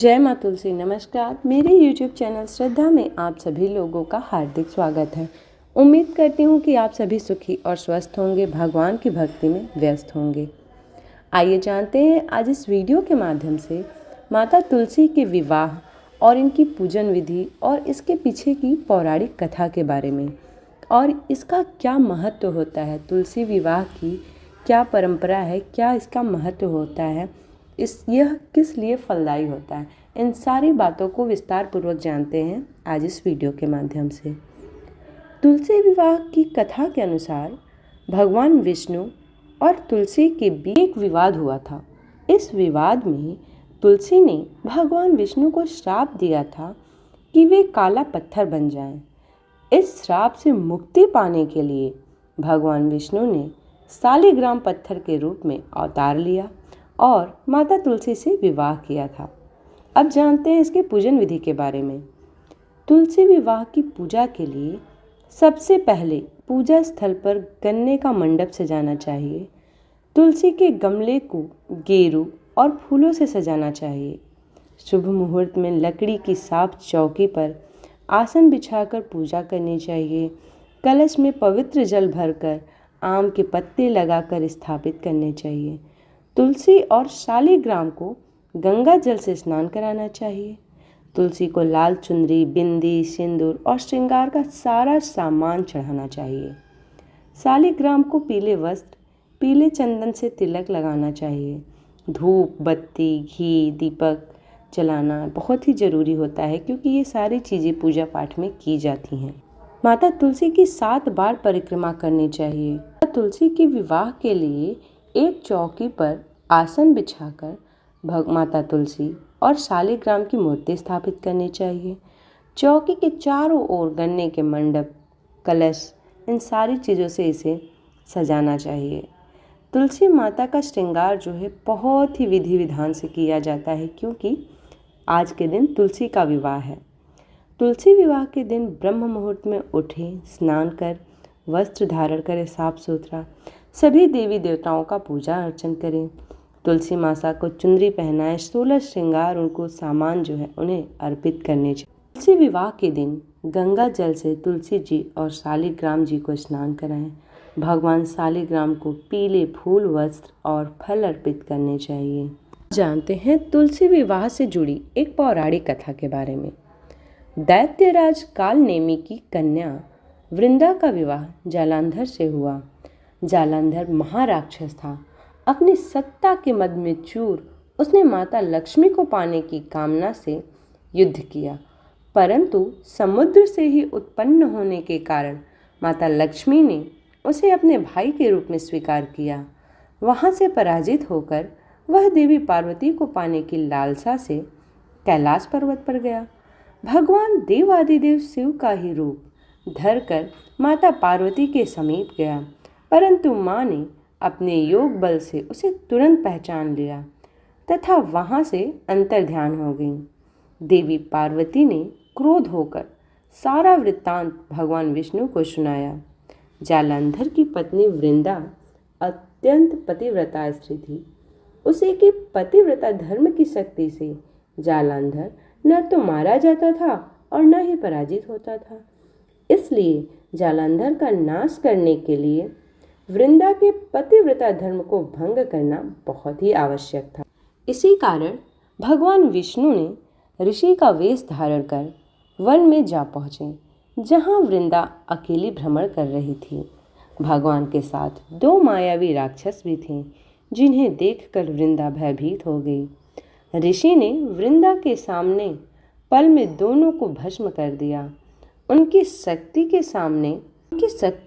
जय माँ तुलसी। नमस्कार। मेरे YouTube चैनल श्रद्धा में आप सभी लोगों का हार्दिक स्वागत है। उम्मीद करती हूँ कि आप सभी सुखी और स्वस्थ होंगे, भगवान की भक्ति में व्यस्त होंगे। आइए जानते हैं आज इस वीडियो के माध्यम से माता तुलसी के विवाह और इनकी पूजन विधि और इसके पीछे की पौराणिक कथा के बारे में, और इसका क्या महत्व होता है। तुलसी विवाह की क्या परंपरा है, क्या इसका महत्व होता है, यह किस लिए फलदायी होता है, इन सारी बातों को विस्तार पूर्वक जानते हैं आज इस वीडियो के माध्यम से। तुलसी विवाह की कथा के अनुसार भगवान विष्णु और तुलसी के बीच एक विवाद हुआ था। इस विवाद में तुलसी ने भगवान विष्णु को श्राप दिया था कि वे काला पत्थर बन जाएं। इस श्राप से मुक्ति पाने के लिए भगवान विष्णु ने शालिग्राम पत्थर के रूप में अवतार लिया और माता तुलसी से विवाह किया था। अब जानते हैं इसके पूजन विधि के बारे में। तुलसी विवाह की पूजा के लिए सबसे पहले पूजा स्थल पर गन्ने का मंडप सजाना चाहिए। तुलसी के गमले को गेरू और फूलों से सजाना चाहिए। शुभ मुहूर्त में लकड़ी की साफ चौकी पर आसन बिछाकर पूजा करनी चाहिए। कलश में पवित्र जल भरकर आम के पत्ते लगाकर स्थापित करने चाहिए। तुलसी और शालिग्राम को गंगा जल से स्नान कराना चाहिए। तुलसी को लाल चुनरी, बिंदी, सिंदूर और श्रृंगार का सारा सामान चढ़ाना चाहिए। शालिग्राम को पीले वस्त्र, पीले चंदन से तिलक लगाना चाहिए। धूप, बत्ती, घी, दीपक जलाना बहुत ही जरूरी होता है, क्योंकि ये सारी चीज़ें पूजा पाठ में की जाती हैं। माता तुलसी की 7 बार परिक्रमा करनी चाहिए। तुलसी के विवाह के लिए एक चौकी पर आसन बिछाकर माता तुलसी और शालिग्राम की मूर्ति स्थापित करनी चाहिए। चौकी के चारों ओर गन्ने के मंडप, कलश, इन सारी चीज़ों से इसे सजाना चाहिए। तुलसी माता का श्रृंगार जो है बहुत ही विधि विधान से किया जाता है, क्योंकि आज के दिन तुलसी का विवाह है। तुलसी विवाह के दिन ब्रह्म मुहूर्त में उठें, स्नान कर, वस्त्र धारण करें साफ सुथरा, सभी देवी देवताओं का पूजा अर्चन करें। तुलसी माता को चुनरी पहनाएं, 16 श्रृंगार उनको सामान जो है उन्हें अर्पित करने चाहिए। तुलसी विवाह के दिन गंगा जल से तुलसी जी और शालिग्राम जी को स्नान कराएं। भगवान शालिग्राम को पीले फूल, वस्त्र और फल अर्पित करने चाहिए। जानते हैं तुलसी विवाह से जुड़ी एक पौराणिक कथा के बारे में। दैत्यराज कालनेमी की कन्या वृंदा का विवाह जालंधर से हुआ। जालंधर महाराक्षस था। अपनी सत्ता के मद में चूर उसने माता लक्ष्मी को पाने की कामना से युद्ध किया, परंतु समुद्र से ही उत्पन्न होने के कारण माता लक्ष्मी ने उसे अपने भाई के रूप में स्वीकार किया। वहां से पराजित होकर वह देवी पार्वती को पाने की लालसा से कैलाश पर्वत पर गया। भगवान देवादिदेव शिव का ही रूप धरकर माता पार्वती के समीप गया, परंतु माँ ने अपने योग बल से उसे तुरंत पहचान लिया तथा वहां से अंतर्ध्यान हो गई। देवी पार्वती ने क्रोध होकर सारा वृत्तांत भगवान विष्णु को सुनाया। जालंधर की पत्नी वृंदा अत्यंत पतिव्रता स्त्री थी। उसे के पतिव्रता धर्म की शक्ति से जालंधर न तो मारा जाता था और न ही पराजित होता था। इसलिए जालंधर का नाश करने के लिए वृंदा के पतिव्रता धर्म को भंग करना बहुत ही आवश्यक था। इसी कारण भगवान विष्णु ने ऋषि का वेश धारण कर वन में जा पहुँचे, जहाँ वृंदा अकेली भ्रमण कर रही थी। भगवान के साथ 2 मायावी राक्षस भी थे, जिन्हें देखकर वृंदा भयभीत हो गई। ऋषि ने वृंदा के सामने पल में दोनों को भस्म कर दिया। उनकी शक्ति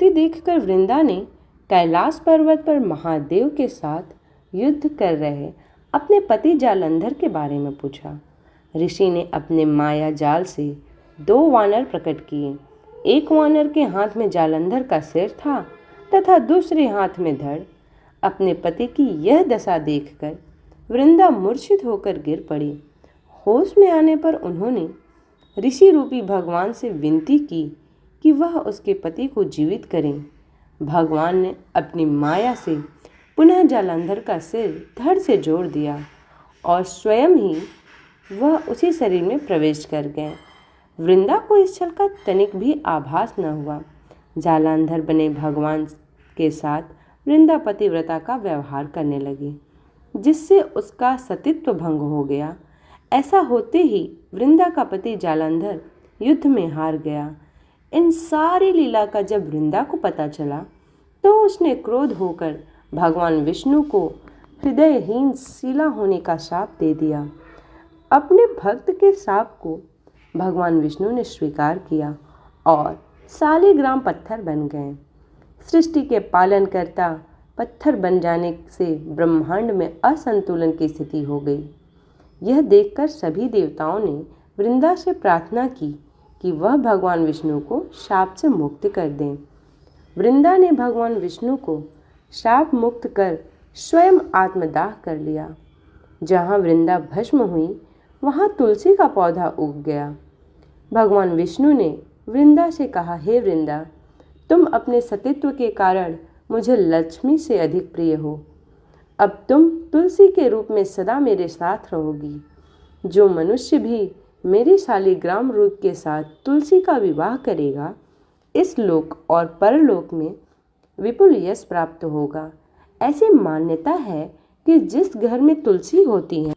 देखकर वृंदा ने कैलाश पर्वत पर महादेव के साथ युद्ध कर रहे अपने पति जालंधर के बारे में पूछा। ऋषि ने अपने माया जाल से 2 वानर प्रकट किए। एक वानर के हाथ में जालंधर का सिर था तथा दूसरे हाथ में धड़। अपने पति की यह दशा देखकर वृंदा मूर्छित होकर गिर पड़ी। होश में आने पर उन्होंने ऋषि रूपी भगवान से विनती की कि वह उसके पति को जीवित करें। भगवान ने अपनी माया से पुनः जालंधर का सिर धड़ से जोड़ दिया और स्वयं ही वह उसी शरीर में प्रवेश कर गए। वृंदा को इस छल का तनिक भी आभास न हुआ। जालंधर बने भगवान के साथ वृंदा पतिव्रता का व्यवहार करने लगी, जिससे उसका सतीत्व भंग हो गया। ऐसा होते ही वृंदा का पति जालंधर युद्ध में हार गया। इन सारी लीला का जब वृंदा को पता चला तो उसने क्रोध होकर भगवान विष्णु को हृदयहीन शिला होने का शाप दे दिया। अपने भक्त के शाप को भगवान विष्णु ने स्वीकार किया और शालिग्राम पत्थर बन गए। सृष्टि के पालनकर्ता पत्थर बन जाने से ब्रह्मांड में असंतुलन की स्थिति हो गई। यह देखकर सभी देवताओं ने वृंदा से प्रार्थना की कि वह भगवान विष्णु को शाप से मुक्त कर दें। वृंदा ने भगवान विष्णु को शाप मुक्त कर स्वयं आत्मदाह कर लिया। जहाँ वृंदा भस्म हुई वहाँ तुलसी का पौधा उग गया। भगवान विष्णु ने वृंदा से कहा, हे वृंदा, तुम अपने सतीत्व के कारण मुझे लक्ष्मी से अधिक प्रिय हो। अब तुम तुलसी के रूप में सदा मेरे साथ रहोगी। जो मनुष्य भी मेरी शालिग्राम रूप के साथ तुलसी का विवाह करेगा, इस लोक और परलोक में विपुल यश प्राप्त होगा। ऐसी मान्यता है कि जिस घर में तुलसी होती है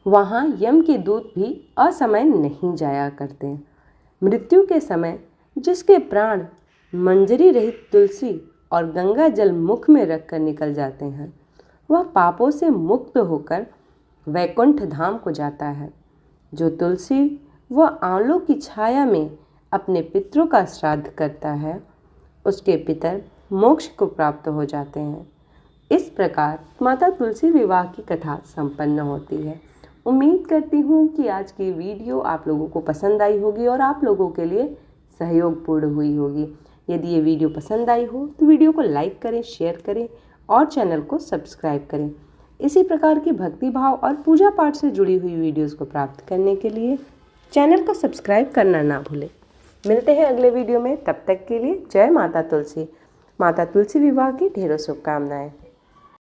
वहाँ यम के दूत भी असमय नहीं जाया करते। मृत्यु के समय जिसके प्राण मंजरी रहित तुलसी और गंगा जल मुख में रखकर निकल जाते हैं, वह पापों से मुक्त होकर वैकुंठ धाम को जाता है। जो तुलसी व आंवलों की छाया में अपने पितरों का श्राद्ध करता है, उसके पितर मोक्ष को प्राप्त हो जाते हैं। इस प्रकार माता तुलसी विवाह की कथा संपन्न होती है। उम्मीद करती हूँ कि आज की वीडियो आप लोगों को पसंद आई होगी और आप लोगों के लिए सहयोगपूर्ण हुई होगी। यदि ये वीडियो पसंद आई हो तो वीडियो को लाइक करें, शेयर करें और चैनल को सब्सक्राइब करें। इसी प्रकार की भक्ति भाव और पूजा पाठ से जुड़ी हुई वीडियोस को प्राप्त करने के लिए चैनल को सब्सक्राइब करना ना भूलें। मिलते हैं अगले वीडियो में, तब तक के लिए जय माता तुलसी। माता तुलसी विवाह की ढेरों शुभकामनाएं।